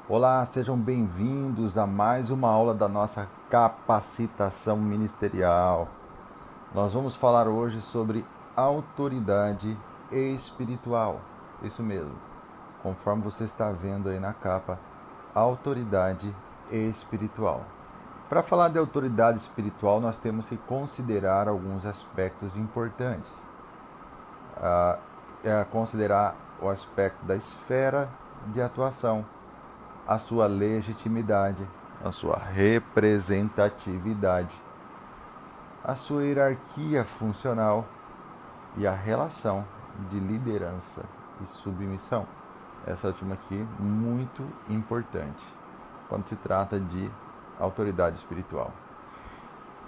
Olá, sejam bem-vindos a mais uma aula da nossa capacitação ministerial. Nós vamos falar hoje sobre autoridade espiritual. Isso mesmo, conforme você está vendo aí na capa, autoridade espiritual. Para falar de autoridade espiritual, nós temos que considerar alguns aspectos importantes. Considerar o aspecto da esfera de atuação, a sua legitimidade, a sua representatividade, a sua hierarquia funcional e a relação de liderança e submissão. Essa última aqui muito importante quando se trata de autoridade espiritual.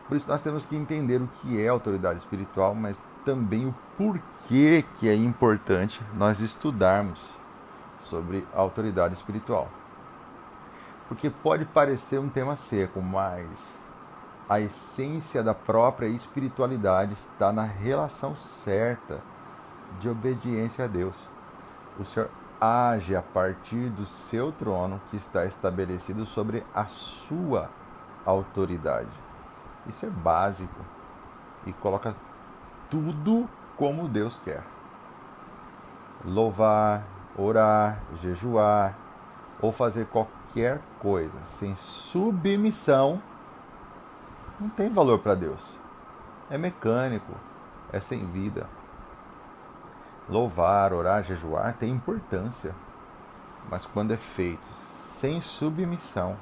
Por isso nós temos que entender o que é autoridade espiritual, mas também o porquê que é importante nós estudarmos sobre a autoridade espiritual. Porque pode parecer um tema seco, mas a essência da própria espiritualidade está na relação certa de obediência a Deus. O Senhor age a partir do seu trono que está estabelecido sobre a sua autoridade. Isso é básico e coloca tudo como Deus quer. Louvar, orar, jejuar ou fazer qualquer coisa sem submissão não tem valor para Deus. É mecânico, é sem vida. Louvar, orar, jejuar tem importância, mas quando é feito sem submissão,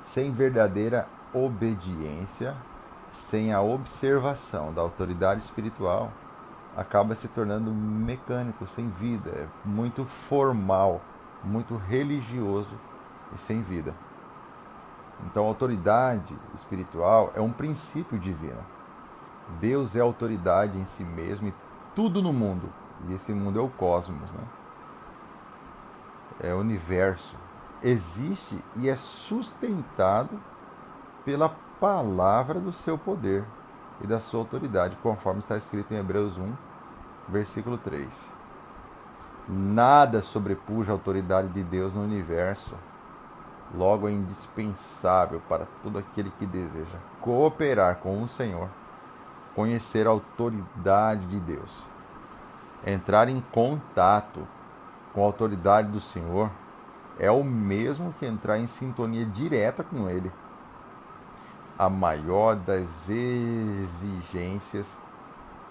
sem verdadeira obediência, sem a observação da autoridade espiritual, acaba se tornando mecânico, sem vida, é muito formal, muito religioso e sem vida. Então, a autoridade espiritual é um princípio divino. Deus é autoridade em si mesmo e tudo no mundo. E esse mundo é o cosmos, né? É o universo. Existe e é sustentado pela palavra do seu poder e da sua autoridade, conforme está escrito em Hebreus 1, versículo 3. Nada sobrepuja a autoridade de Deus no universo. Logo, é indispensável para todo aquele que deseja cooperar com o Senhor, conhecer a autoridade de Deus. Entrar em contato com a autoridade do Senhor é o mesmo que entrar em sintonia direta com Ele. A maior das exigências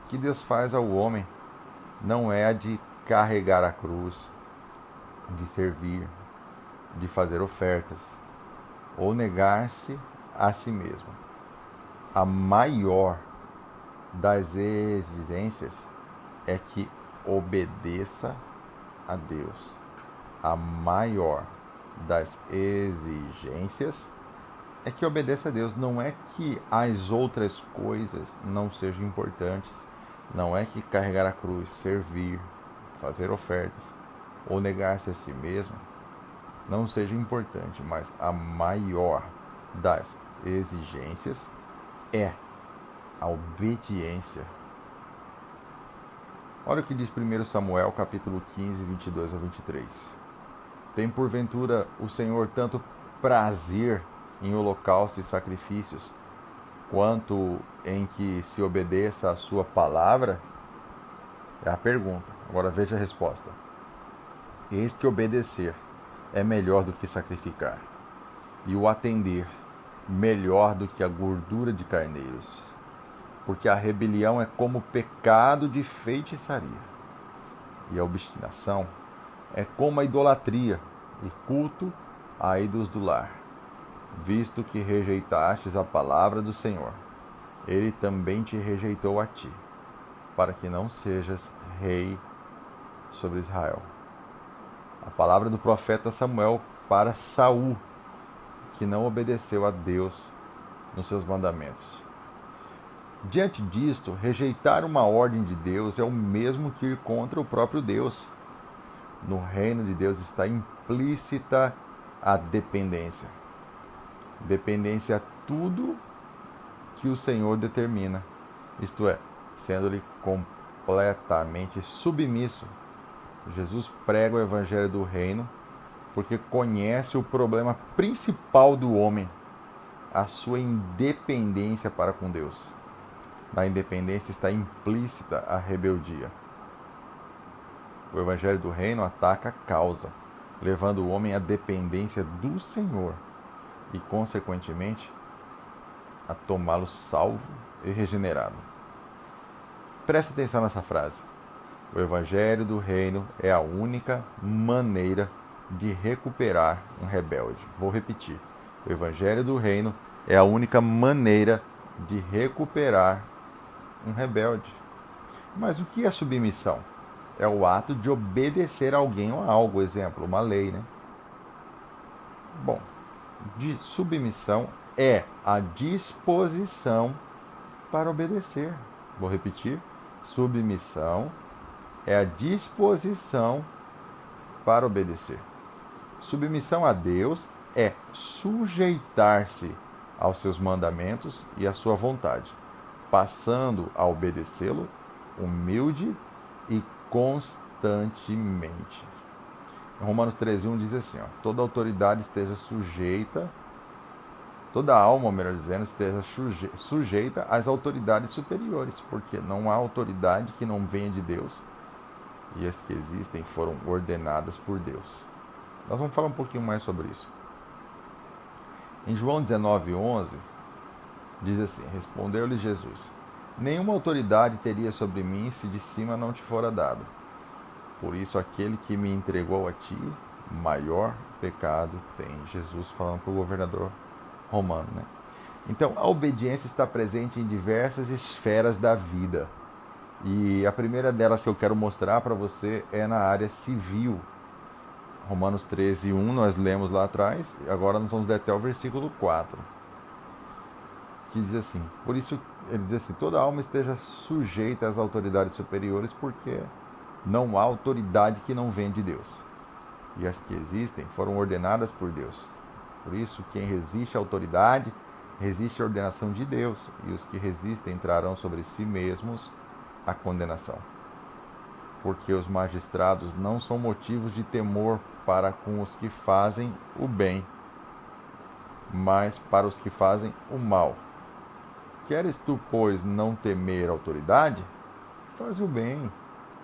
que Deus faz ao homem não é a de carregar a cruz, de servir, de fazer ofertas ou negar-se a si mesmo. A maior das exigências é que obedeça a Deus. A maior das exigências é que obedeça a Deus. Não é que as outras coisas não sejam importantes. Não é que carregar a cruz, servir, fazer ofertas ou negar-se a si mesmo não seja importante, mas a maior das exigências é a obediência. Olha o que diz 1 Samuel, capítulo 15, 22 a 23. Tem porventura o Senhor tanto prazer em holocaustos e sacrifícios, quanto em que se obedeça a sua palavra? É a pergunta. Agora veja a resposta. Eis que obedecer é melhor do que sacrificar, e o atender melhor do que a gordura de carneiros, porque a rebelião é como pecado de feitiçaria, e a obstinação é como a idolatria e culto a ídolos do lar. Visto que rejeitastes a palavra do Senhor, ele também te rejeitou a ti, para que não sejas rei sobre Israel. A palavra do profeta Samuel para Saul, que não obedeceu a Deus nos seus mandamentos. Diante disto, rejeitar uma ordem de Deus é o mesmo que ir contra o próprio Deus. No reino de Deus está implícita a dependência. Dependência a tudo que o Senhor determina, isto é, sendo-lhe completamente submisso. Jesus prega o evangelho do reino porque conhece o problema principal do homem, a sua independência para com Deus. Na independência está implícita a rebeldia. O Evangelho do Reino ataca a causa, levando o homem à dependência do Senhor e, consequentemente, a tomá-lo salvo e regenerado. Preste atenção nessa frase. O Evangelho do Reino é a única maneira de recuperar um rebelde. Vou repetir. O Evangelho do Reino é a única maneira de recuperar um rebelde. Mas o que é submissão? É o ato de obedecer a alguém ou a algo, exemplo, uma lei, né? Bom, de submissão é a disposição para obedecer. Vou repetir. Submissão é a disposição para obedecer. Submissão a Deus é sujeitar-se aos seus mandamentos e à sua vontade, passando a obedecê-lo humilde e constantemente. Em Romanos 13:1 diz assim, toda autoridade esteja sujeita, toda alma, melhor dizendo, esteja sujeita às autoridades superiores, porque não há autoridade que não venha de Deus, e as que existem foram ordenadas por Deus. Nós vamos falar um pouquinho mais sobre isso. Em João 19:11, diz assim, respondeu-lhe Jesus, nenhuma autoridade teria sobre mim se de cima não te fora dado. Por isso aquele que me entregou a ti, maior pecado tem. Jesus falando para o governador romano, né? Então, a obediência está presente em diversas esferas da vida. E a primeira delas que eu quero mostrar para você é na área civil. Romanos 13:1, nós lemos lá atrás, agora nós vamos ler até o versículo 4, que diz assim, por isso ele diz assim, toda alma esteja sujeita às autoridades superiores, porque não há autoridade que não venha de Deus, e as que existem foram ordenadas por Deus. Por isso, quem resiste à autoridade, resiste à ordenação de Deus, e os que resistem trarão sobre si mesmos a condenação. Porque os magistrados não são motivos de temor para com os que fazem o bem, mas para os que fazem o mal. Queres tu, pois, não temer a autoridade? Faz o bem,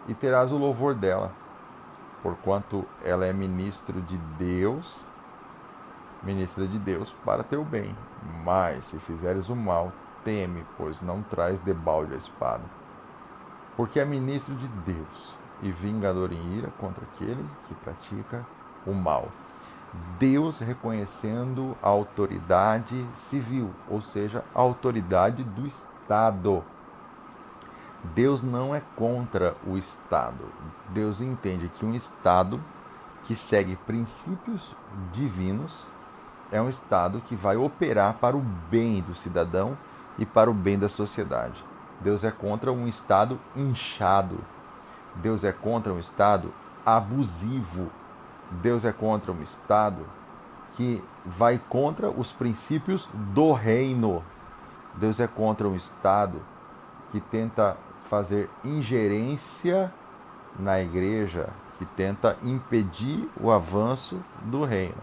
e terás o louvor dela, porquanto ela é ministra de Deus para teu bem. Mas, se fizeres o mal, teme, pois não traz debalde a espada. Porque é ministro de Deus e vingador em ira contra aquele que pratica o mal. Deus reconhecendo a autoridade civil, ou seja, a autoridade do Estado. Deus não é contra o Estado. Deus entende que um Estado que segue princípios divinos é um Estado que vai operar para o bem do cidadão e para o bem da sociedade. Deus é contra um Estado inchado. Deus é contra um Estado abusivo. Deus é contra um Estado que vai contra os princípios do reino. Deus é contra um Estado que tenta fazer ingerência na igreja, que tenta impedir o avanço do reino.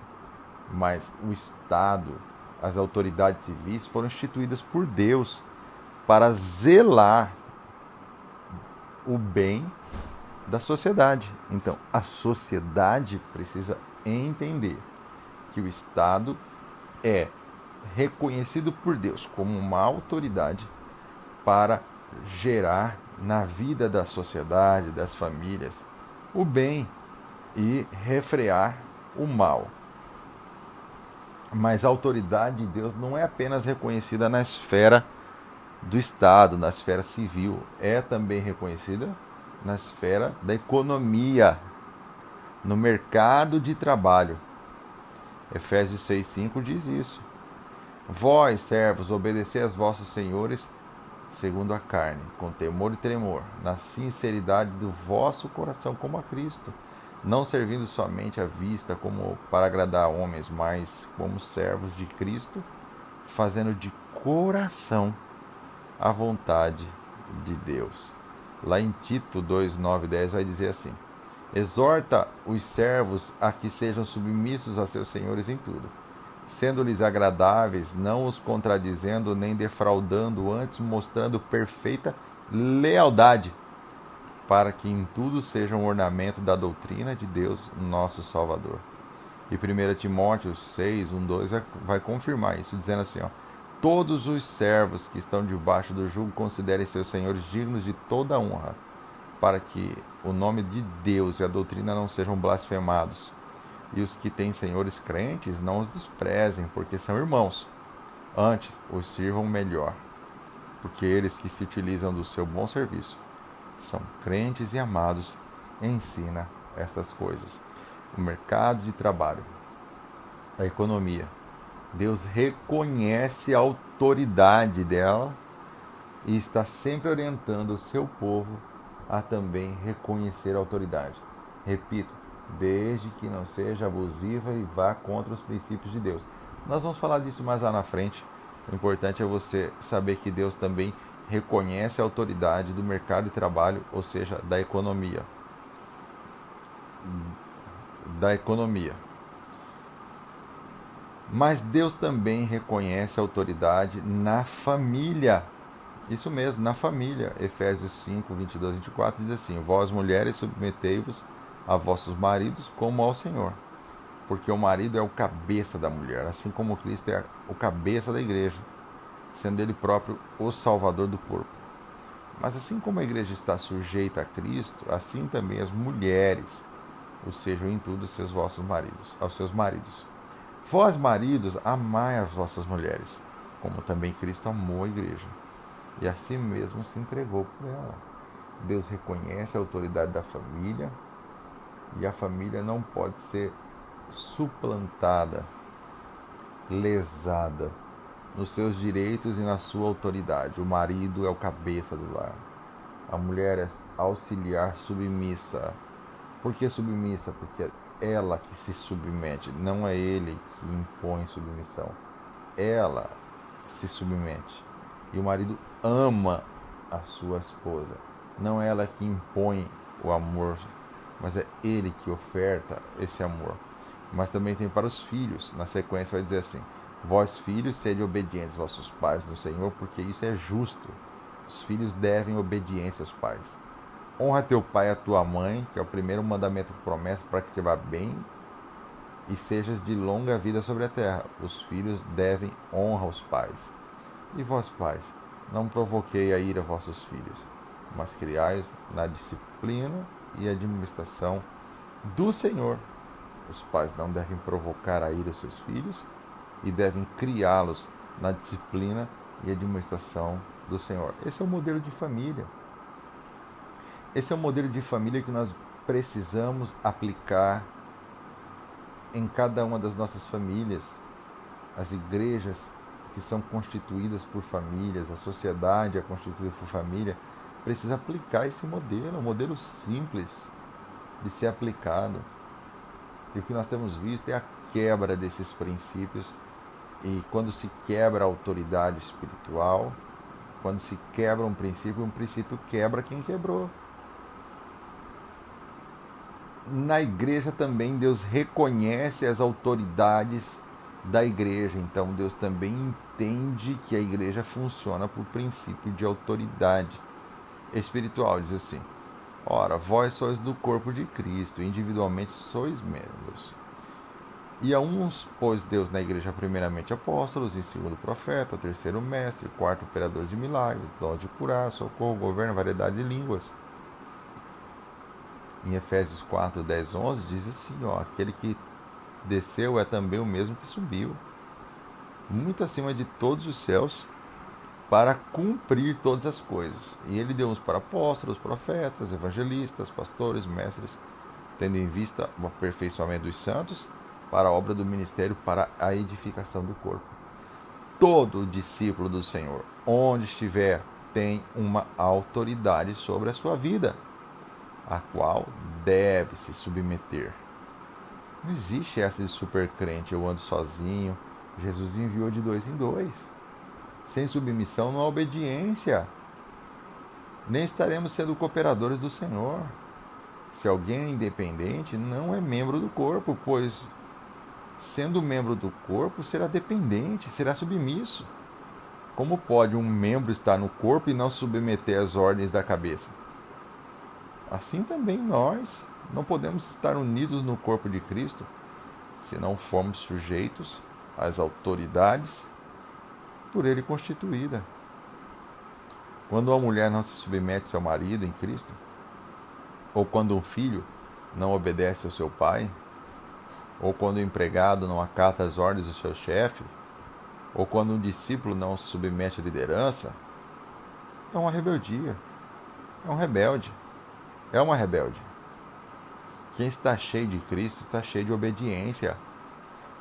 Mas o Estado, as autoridades civis foram instituídas por Deus para zelar o bem da sociedade. Então, a sociedade precisa entender que o Estado é reconhecido por Deus como uma autoridade para gerar na vida da sociedade, das famílias, o bem e refrear o mal. Mas a autoridade de Deus não é apenas reconhecida na esfera do Estado, na esfera civil, é também reconhecida na esfera da economia, no mercado de trabalho. Efésios 6:5 diz isso. Vós, servos, obedecei aos vossos senhores segundo a carne, com temor e tremor, na sinceridade do vosso coração, como a Cristo, não servindo somente à vista como para agradar a homens, mas como servos de Cristo, fazendo de coração a vontade de Deus. Lá em Tito 2:9-10 vai dizer assim: Exorta os servos a que sejam submissos a seus senhores em tudo, sendo-lhes agradáveis, não os contradizendo nem defraudando, antes mostrando perfeita lealdade, para que em tudo seja um ornamento da doutrina de Deus, nosso Salvador. E 1 Timóteo 6, 1, 2 vai confirmar isso, dizendo assim, ó, todos os servos que estão debaixo do jugo considerem seus senhores dignos de toda honra, para que o nome de Deus e a doutrina não sejam blasfemados. E os que têm senhores crentes não os desprezem, porque são irmãos. Antes, os sirvam melhor, porque eles que se utilizam do seu bom serviço são crentes e amados, ensina estas coisas. O mercado de trabalho, a economia. Deus reconhece a autoridade dela e está sempre orientando o seu povo a também reconhecer a autoridade. Repito, desde que não seja abusiva e vá contra os princípios de Deus. Nós vamos falar disso mais lá na frente. O importante é você saber que Deus também reconhece a autoridade do mercado de trabalho, ou seja, da economia. Mas Deus também reconhece a autoridade na família. Isso mesmo, na família. Efésios 5, 22 e 24 diz assim: vós mulheres submetei-vos a vossos maridos como ao Senhor, porque o marido é o cabeça da mulher, assim como Cristo é o cabeça da igreja, sendo ele próprio o salvador do corpo. Mas assim como a igreja está sujeita a Cristo, assim também as mulheres, ou sejam em tudo seus vossos maridos, aos seus maridos. Vós, maridos, amai as vossas mulheres, como também Cristo amou a igreja, e assim mesmo se entregou por ela. Deus reconhece a autoridade da família, e a família não pode ser suplantada, lesada nos seus direitos e na sua autoridade. O marido é o cabeça do lar. A mulher é auxiliar, submissa. Por que submissa? Porque é ela que se submete, não é ele que impõe submissão. Ela se submete. E o marido ama a sua esposa. Não é ela que impõe o amor, mas é ele que oferta esse amor. Mas também tem para os filhos. Na sequência vai dizer assim: vós filhos, sede obedientes aos vossos pais no Senhor, porque isso é justo. Os filhos devem obediência aos pais. Honra teu pai e a tua mãe, que é o primeiro mandamento com promessa, para que te vá bem e sejas de longa vida sobre a terra. Os filhos devem honra aos pais. E vós, pais, não provoquei a ira vossos filhos, mas criai-os na disciplina e administração do Senhor. Os pais não devem provocar a ira aos seus filhos e devem criá-los na disciplina e administração do Senhor. Esse é o modelo de família. Esse é o modelo de família que nós precisamos aplicar em cada uma das nossas famílias. As igrejas que são constituídas por famílias, a sociedade é constituída por família, precisa aplicar esse modelo, um modelo simples de ser aplicado. E o que nós temos visto é a quebra desses princípios. E quando se quebra a autoridade espiritual, quando se quebra um princípio quebra quem quebrou. Na igreja também Deus reconhece as autoridades da igreja. Então Deus também entende que a igreja funciona por princípio de autoridade espiritual. Diz assim: ora, vós sois do corpo de Cristo, individualmente sois membros. E a uns pôs Deus na igreja primeiramente apóstolos, em segundo profeta, terceiro mestre, quarto operador de milagres, dom de curar, socorro, governo, variedade de línguas. Em Efésios 4, 10, 11 diz assim, aquele que desceu é também o mesmo que subiu, muito acima de todos os céus, para cumprir todas as coisas. E ele deu uns para apóstolos, profetas, evangelistas, pastores, mestres, tendo em vista o aperfeiçoamento dos santos, para a obra do ministério, para a edificação do corpo. Todo discípulo do Senhor, onde estiver, tem uma autoridade sobre a sua vida, a qual deve se submeter. Não existe essa de super crente, eu ando sozinho. Jesus enviou de 2 em 2. Sem submissão não há obediência. Nem estaremos sendo cooperadores do Senhor. Se alguém é independente, não é membro do corpo, pois, sendo membro do corpo, será dependente, será submisso. Como pode um membro estar no corpo e não se submeter às ordens da cabeça? Assim também nós não podemos estar unidos no corpo de Cristo se não formos sujeitos às autoridades por ele constituída. Quando uma mulher não se submete ao seu marido em Cristo, ou quando um filho não obedece ao seu pai, ou quando o empregado não acata as ordens do seu chefe, ou quando um discípulo não se submete à liderança, é uma rebeldia, é um rebelde, é uma rebelde. Quem está cheio de Cristo está cheio de obediência.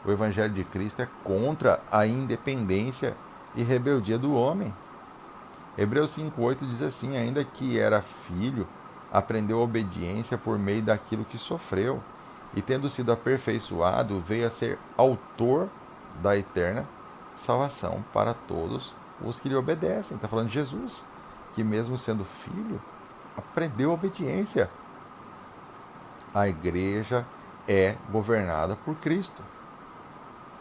O Evangelho de Cristo é contra a independência e rebeldia do homem. Hebreus 5,8 diz assim: ainda que era filho, aprendeu a obediência por meio daquilo que sofreu, e tendo sido aperfeiçoado, veio a ser autor da eterna salvação para todos os que lhe obedecem. Está falando de Jesus, que mesmo sendo filho, aprendeu a obediência. A igreja é governada por Cristo.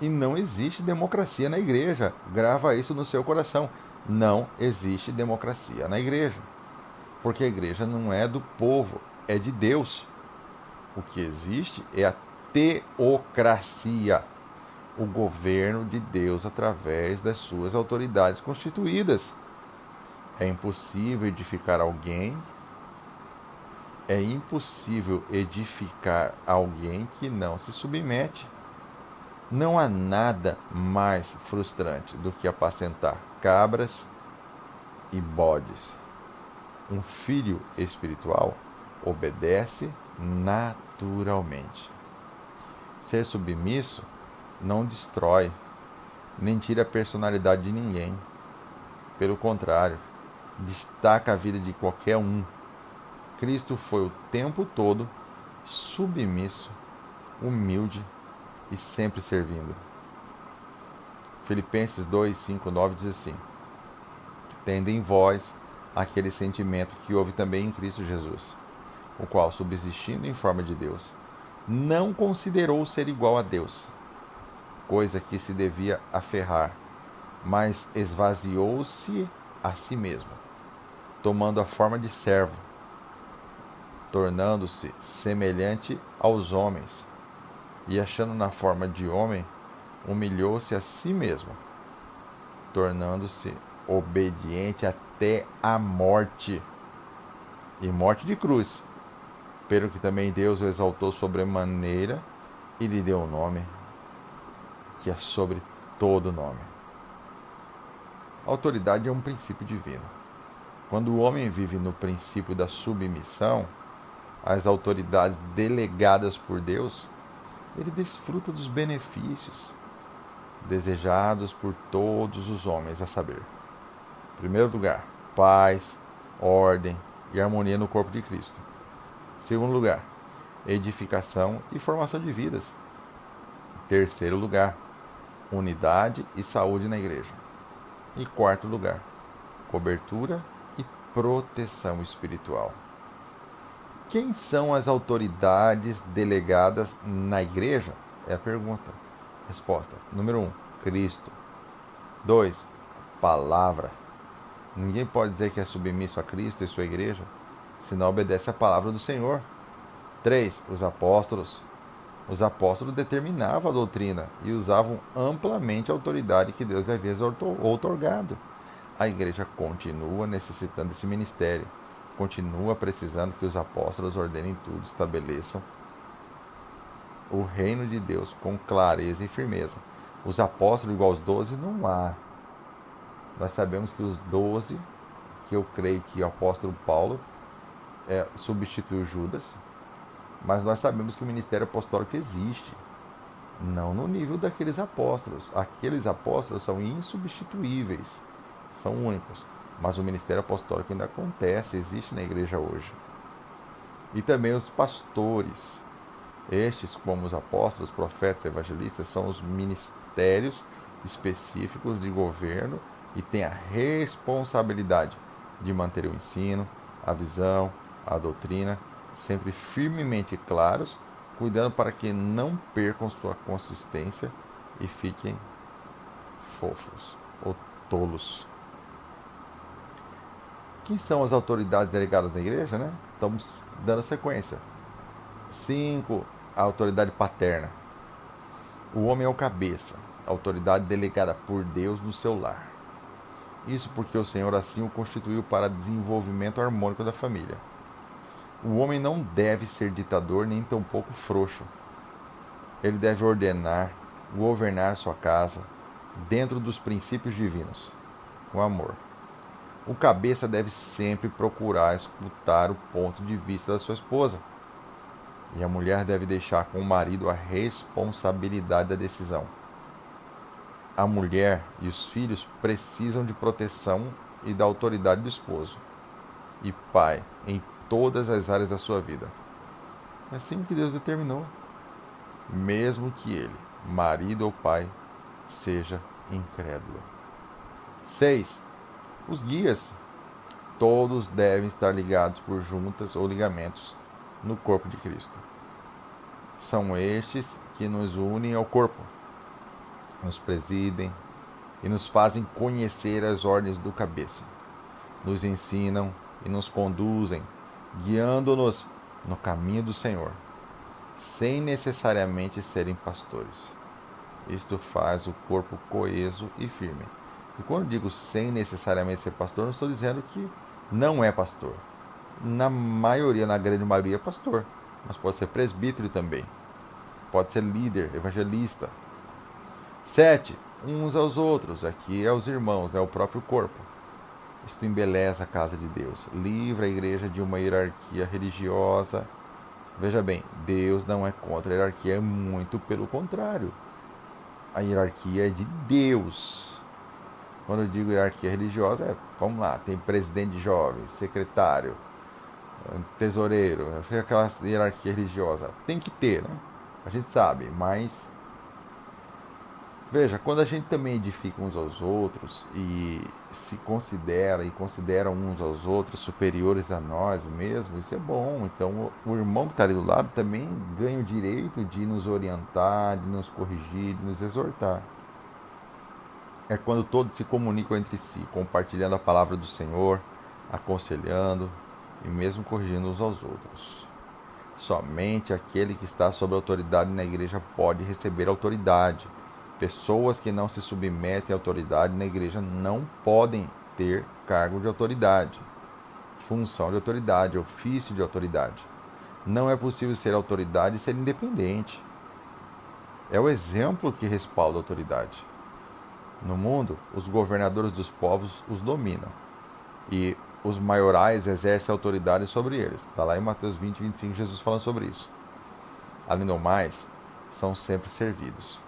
E não existe democracia na igreja. Grava isso no seu coração. Não existe democracia na igreja. Porque a igreja não é do povo, é de Deus. O que existe é a teocracia, o governo de Deus através das suas autoridades constituídas. É impossível edificar alguém que não se submete. Não há nada mais frustrante do que apacentar cabras e bodes. Um filho espiritual obedece naturalmente. Ser submisso não destrói, nem tira a personalidade de ninguém. Pelo contrário, destaca a vida de qualquer um. Cristo foi o tempo todo submisso, humilde e sempre servindo. Filipenses 2, 5, 9 diz assim: tende em vós aquele sentimento que houve também em Cristo Jesus, o qual, subsistindo em forma de Deus, não considerou ser igual a Deus, coisa que se devia aferrar, mas esvaziou-se a si mesmo, tomando a forma de servo, tornando-se semelhante aos homens, e achando na forma de homem, humilhou-se a si mesmo, tornando-se obediente até a morte, e morte de cruz, pelo que também Deus o exaltou sobremaneira e lhe deu um nome que é sobre todo nome. A autoridade é um princípio divino. Quando o homem vive no princípio da submissão às autoridades delegadas por Deus, ele desfruta dos benefícios desejados por todos os homens, a saber, em primeiro lugar, paz, ordem e harmonia no corpo de Cristo. Em segundo lugar, edificação e formação de vidas. Em terceiro lugar, unidade e saúde na igreja. Em quarto lugar, cobertura e proteção espiritual. Quem são as autoridades delegadas na igreja? É a pergunta. Resposta. Número 1, Cristo. 2, palavra. Ninguém pode dizer que é submisso a Cristo e sua igreja se não obedece à palavra do Senhor. 3, os apóstolos. Os apóstolos determinavam a doutrina e usavam amplamente a autoridade que Deus lhe havia outorgado. A igreja continua necessitando desse ministério, continua precisando que os apóstolos ordenem tudo, estabeleçam o reino de Deus com clareza e firmeza. Os apóstolos igual aos 12 não há. Nós sabemos que os 12, que eu creio que o apóstolo Paulo substituiu Judas, mas nós sabemos que o ministério apostólico existe, não no nível daqueles apóstolos. Aqueles apóstolos são insubstituíveis, são únicos, mas o ministério apostólico ainda acontece, existe na igreja hoje. E também os pastores. Estes, como os apóstolos, profetas e evangelistas, são os ministérios específicos de governo e têm a responsabilidade de manter o ensino, a visão, a doutrina sempre firmemente claros, cuidando para que não percam sua consistência e fiquem fofos ou tolos. Quem são as autoridades delegadas na igreja, né? Estamos dando sequência. 5. A autoridade paterna. O homem é o cabeça, a autoridade delegada por Deus no seu lar. Isso porque o Senhor assim o constituiu para desenvolvimento harmônico da família. O homem não deve ser ditador nem tampouco frouxo. Ele deve ordenar, governar sua casa dentro dos princípios divinos, com amor. O cabeça deve sempre procurar escutar o ponto de vista da sua esposa. E a mulher deve deixar com o marido a responsabilidade da decisão. A mulher e os filhos precisam de proteção e da autoridade do esposo e pai em todas as áreas da sua vida. É assim que Deus determinou, mesmo que ele, marido ou pai, seja incrédulo. 6. Os guias. Todos devem estar ligados por juntas ou ligamentos no corpo de Cristo. São estes que nos unem ao corpo, nos presidem e nos fazem conhecer as ordens do cabeça. Nos ensinam e nos conduzem, guiando-nos no caminho do Senhor, sem necessariamente serem pastores. Isto faz o corpo coeso e firme. E quando digo sem necessariamente ser pastor, não estou dizendo que não é pastor. Na grande maioria é pastor, mas pode ser presbítero também. Pode ser líder, evangelista. 7. Uns aos outros. Aqui é os irmãos, o próprio corpo. Isto embeleza a casa de Deus. Livra a igreja de uma hierarquia religiosa. Veja bem, Deus não é contra a hierarquia, é muito pelo contrário. A hierarquia é de Deus. Quando eu digo hierarquia religiosa, vamos lá, tem presidente de jovens, secretário, tesoureiro, aquela hierarquia religiosa. Tem que ter, né? A gente sabe, mas veja, quando a gente também edifica uns aos outros e se considera e considera uns aos outros superiores a nós mesmos, isso é bom. Então o irmão que está ali do lado também ganha o direito de nos orientar, de nos corrigir, de nos exortar. É quando todos se comunicam entre si, compartilhando a palavra do Senhor, aconselhando e mesmo corrigindo uns aos outros. Somente aquele que está sob autoridade na igreja pode receber autoridade. Pessoas que não se submetem à autoridade na igreja não podem ter cargo de autoridade, função de autoridade, ofício de autoridade. Não é possível ser autoridade e ser independente. É o exemplo que respalda a autoridade. No mundo, os governadores dos povos os dominam e os maiorais exercem autoridade sobre eles. Está lá em Mateus 20, 25, Jesus falando sobre isso. Além do mais, são sempre servidos.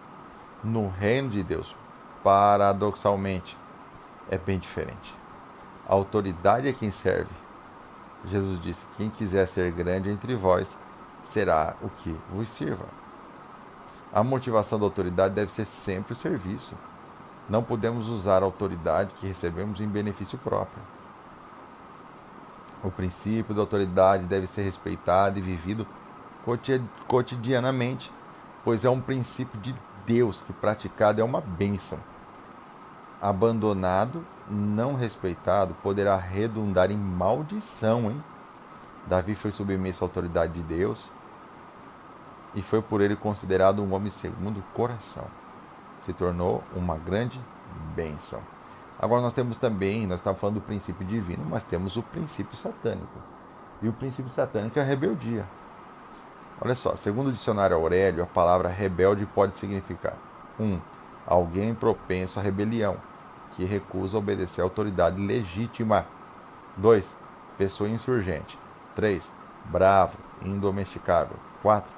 No reino de Deus, paradoxalmente, é bem diferente. A autoridade é quem serve. Jesus disse: quem quiser ser grande entre vós, será o que vos sirva. A motivação da autoridade deve ser sempre o serviço. Não podemos usar a autoridade que recebemos em benefício próprio. O princípio da autoridade deve ser respeitado e vivido cotidianamente, pois é um princípio de Deus que praticado é uma bênção. Abandonado, não respeitado, poderá redundar em maldição, hein? Davi foi submisso à autoridade de Deus e foi por ele considerado um homem segundo o coração. Se tornou uma grande bênção. Agora nós estamos falando do princípio divino, mas temos o princípio satânico. E o princípio satânico é a rebeldia. Olha só, segundo o dicionário Aurélio, a palavra rebelde pode significar 1. Alguém propenso à rebelião, que recusa obedecer à autoridade legítima. 2. Pessoa insurgente. 3. Bravo, indomesticável. 4.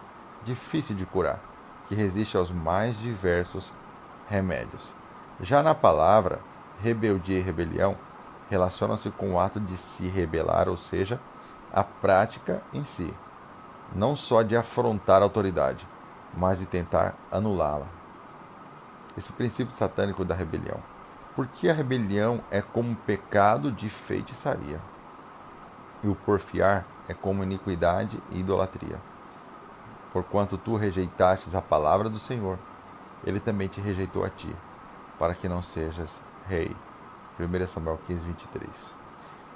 Difícil de curar, que resiste aos mais diversos remédios. Já na palavra, rebeldia e rebelião relacionam-se com o ato de se rebelar, ou seja, a prática em si, não só de afrontar a autoridade, mas de tentar anulá-la. Esse princípio satânico da rebelião. Porque a rebelião é como um pecado de feitiçaria. e o porfiar é como iniquidade e idolatria. Porquanto tu rejeitastes a palavra do Senhor, ele também te rejeitou a ti, para que não sejas rei. 1 Samuel 15, 23.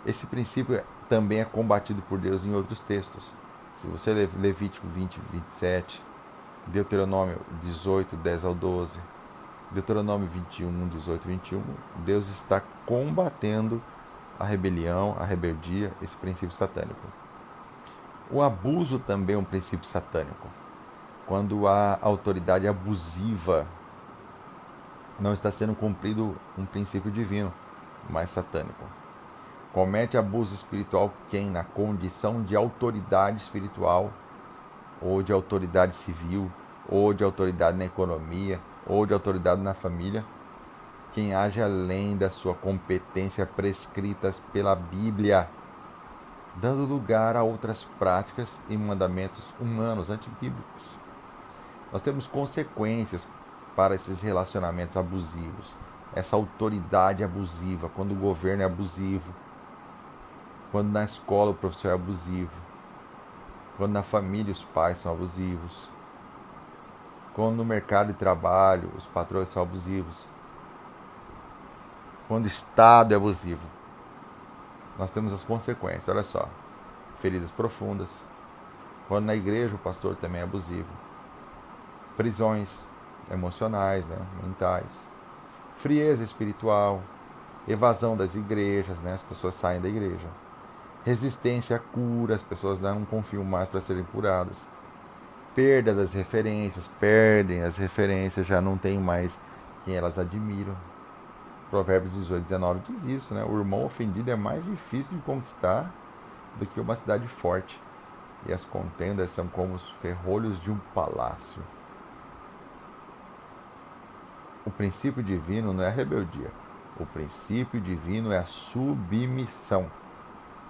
Esse princípio também é combatido por Deus em outros textos. Se você ler Levítico 20, 27, Deuteronômio 18, 10 ao 12, Deuteronômio 21, 18, 21, Deus está combatendo a rebelião, a rebeldia, esse princípio satânico. O abuso também é um princípio satânico. Quando a autoridade abusiva, não está sendo cumprido um princípio divino, mas satânico. Comete abuso espiritual quem, na condição de autoridade espiritual, ou de autoridade civil, ou de autoridade na economia, ou de autoridade na família, quem age além da sua competência prescritas pela Bíblia, dando lugar a outras práticas e mandamentos humanos antibíblicos. Nós temos consequências para esses relacionamentos abusivos, essa autoridade abusiva, quando o governo é abusivo, quando na escola o professor é abusivo, quando na família os pais são abusivos, quando no mercado de trabalho os patrões são abusivos, quando o Estado é abusivo. Nós temos as consequências, olha só, feridas profundas, quando na igreja o pastor também é abusivo, prisões emocionais, mentais, frieza espiritual, evasão das igrejas, as pessoas saem da igreja, resistência à cura, as pessoas não confiam mais para serem curadas, perda das referências, perdem as referências, já não tem mais quem elas admiram. Provérbios 18, 19 diz isso, o irmão ofendido é mais difícil de conquistar do que uma cidade forte, e as contendas são como os ferrolhos de um palácio. O princípio divino não é a rebeldia, o princípio divino é a submissão.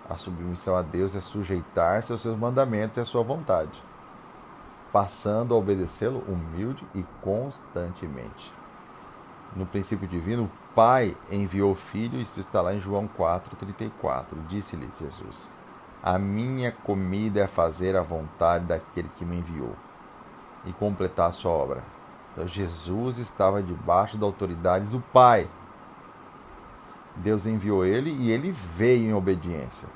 A submissão a Deus é sujeitar-se aos seus mandamentos e à sua vontade, passando a obedecê-lo humilde e constantemente. No princípio divino, o Pai enviou o Filho, isso está lá em João 4,34. Disse-lhe Jesus: a minha comida é fazer a vontade daquele que me enviou e completar a sua obra. Então, Jesus estava debaixo da autoridade do Pai. Deus enviou ele e ele veio em obediência.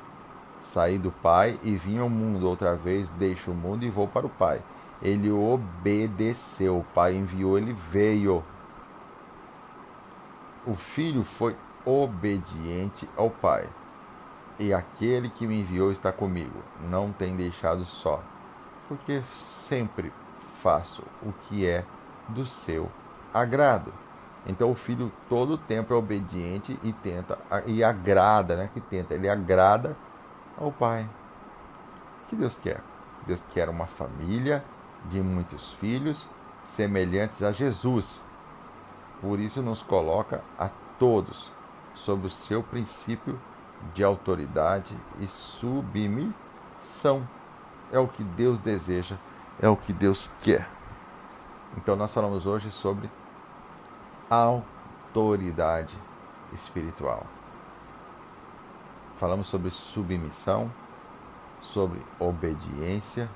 Saí do Pai e vim ao mundo. Outra vez deixo o mundo e vou para o Pai. Ele obedeceu. O Pai enviou, ele veio. O Filho foi obediente ao Pai. E aquele que me enviou está comigo. Não tem deixado só, porque sempre faço o que é do seu agrado. Então o Filho todo o tempo é obediente e tenta, e agrada, ele agrada ao Pai. O que Deus quer? Deus quer uma família de muitos filhos semelhantes a Jesus. Por isso nos coloca a todos sob o seu princípio de autoridade e submissão. É o que Deus deseja, é o que Deus quer. Então nós falamos hoje sobre autoridade espiritual. Falamos sobre submissão, sobre obediência,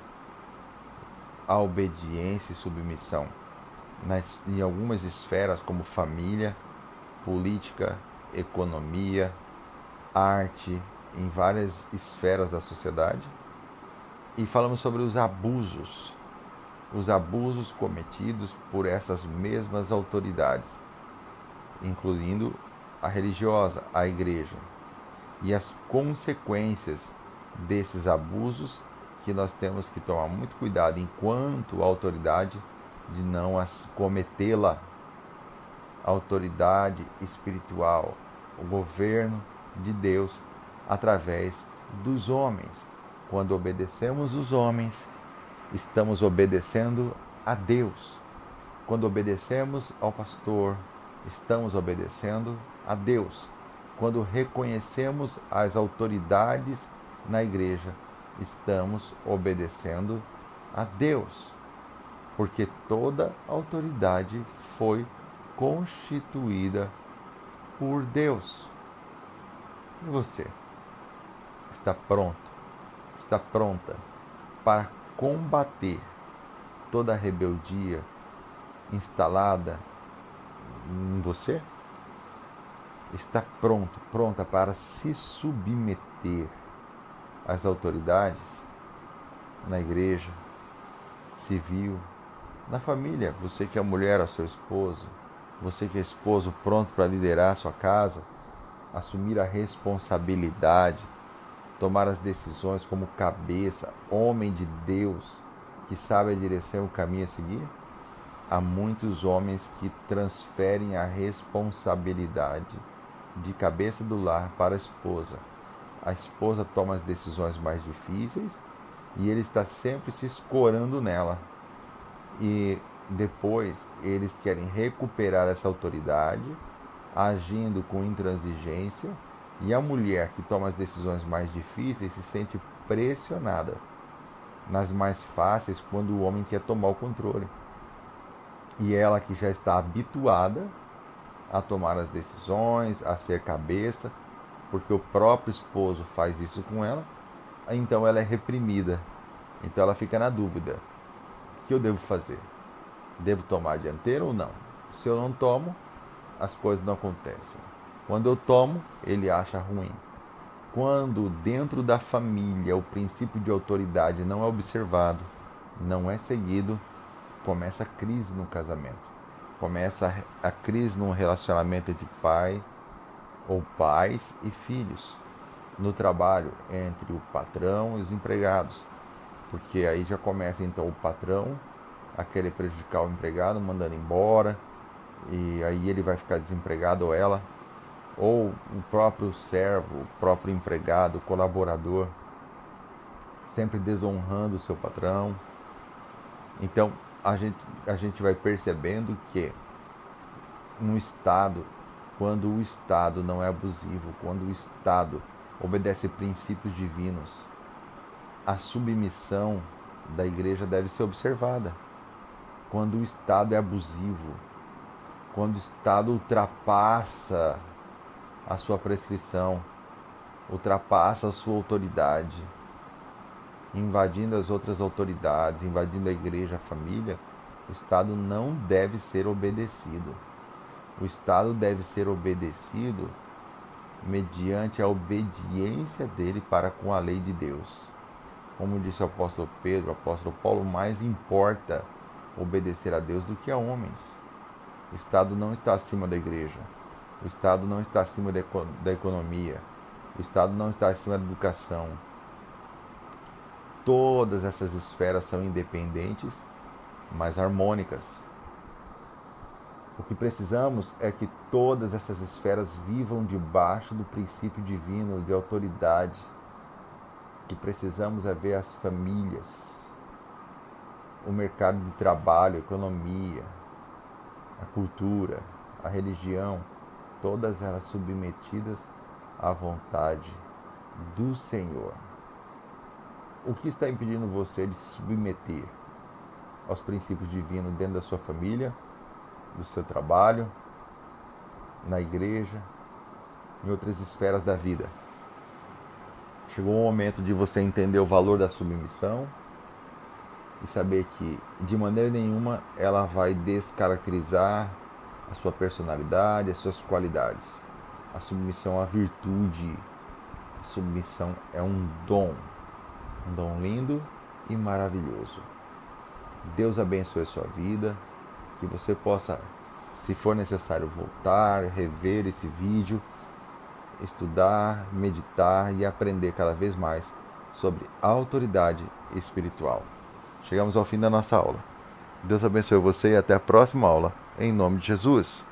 a obediência e submissão em algumas esferas como família, política, economia, arte, em várias esferas da sociedade. E falamos sobre os abusos cometidos por essas mesmas autoridades, incluindo a religiosa, a igreja, e as consequências desses abusos que nós temos que tomar muito cuidado enquanto autoridade de não as cometê-la. A autoridade espiritual, o governo de Deus através dos homens. Quando obedecemos os homens, estamos obedecendo a Deus. Quando obedecemos ao pastor, estamos obedecendo a Deus. Quando reconhecemos as autoridades na igreja, estamos obedecendo a Deus. Porque toda autoridade foi constituída por Deus. E você? está pronta para combater toda a rebeldia instalada em você? Está pronta para se submeter às autoridades na igreja, civil, na família? Você que é mulher, ao seu esposo, você que é esposo, pronto para liderar a sua casa, assumir a responsabilidade, tomar as decisões como cabeça, homem de Deus, que sabe a direção e o caminho a seguir? Há muitos homens que transferem a responsabilidade de cabeça do lar para a esposa. A esposa toma as decisões mais difíceis e ele está sempre se escorando nela. E depois eles querem recuperar essa autoridade, agindo com intransigência, e a mulher que toma as decisões mais difíceis se sente pressionada nas mais fáceis quando o homem quer tomar o controle. E ela que já está habituada a tomar as decisões, a ser cabeça, porque o próprio esposo faz isso com ela, então ela é reprimida. Então ela fica na dúvida: o que eu devo fazer? Devo tomar a dianteira ou não? Se eu não tomo, as coisas não acontecem. Quando eu tomo, ele acha ruim. Quando dentro da família o princípio de autoridade não é observado, não é seguido, começa a crise no casamento. Começa a crise no relacionamento entre pai ou pais e filhos. No trabalho, entre o patrão e os empregados. Porque aí já começa então o patrão a querer prejudicar o empregado, mandando embora, e aí ele vai ficar desempregado, ou ela, ou o próprio servo, o próprio empregado, o colaborador, sempre desonrando o seu patrão. Então a gente vai percebendo que no Estado, quando o Estado não é abusivo, quando o Estado obedece princípios divinos, a submissão da igreja deve ser observada. Quando o Estado é abusivo, quando o Estado ultrapassa a sua prescrição, ultrapassa a sua autoridade, invadindo as outras autoridades, invadindo a igreja, a família, o Estado não deve ser obedecido. O Estado deve ser obedecido mediante a obediência dele para com a lei de Deus. Como disse o apóstolo Pedro, o apóstolo Paulo, mais importa obedecer a Deus do que a homens. O Estado não está acima da igreja. O Estado não está acima da economia. O Estado não está acima da educação. Todas essas esferas são independentes, mas harmônicas. O que precisamos é que todas essas esferas vivam debaixo do princípio divino de autoridade. O que precisamos é ver as famílias, o mercado de trabalho, a economia, a cultura, a religião, todas elas submetidas à vontade do Senhor. O que está impedindo você de se submeter aos princípios divinos dentro da sua família, do seu trabalho, na igreja, em outras esferas da vida? Chegou o momento de você entender o valor da submissão e saber que, de maneira nenhuma, ela vai descaracterizar a sua personalidade, as suas qualidades. A submissão é uma virtude. A submissão é um dom lindo e maravilhoso. Deus abençoe a sua vida, que você possa, se for necessário, voltar, rever esse vídeo, estudar, meditar e aprender cada vez mais sobre a autoridade espiritual. Chegamos ao fim da nossa aula. Deus abençoe você e até a próxima aula, em nome de Jesus.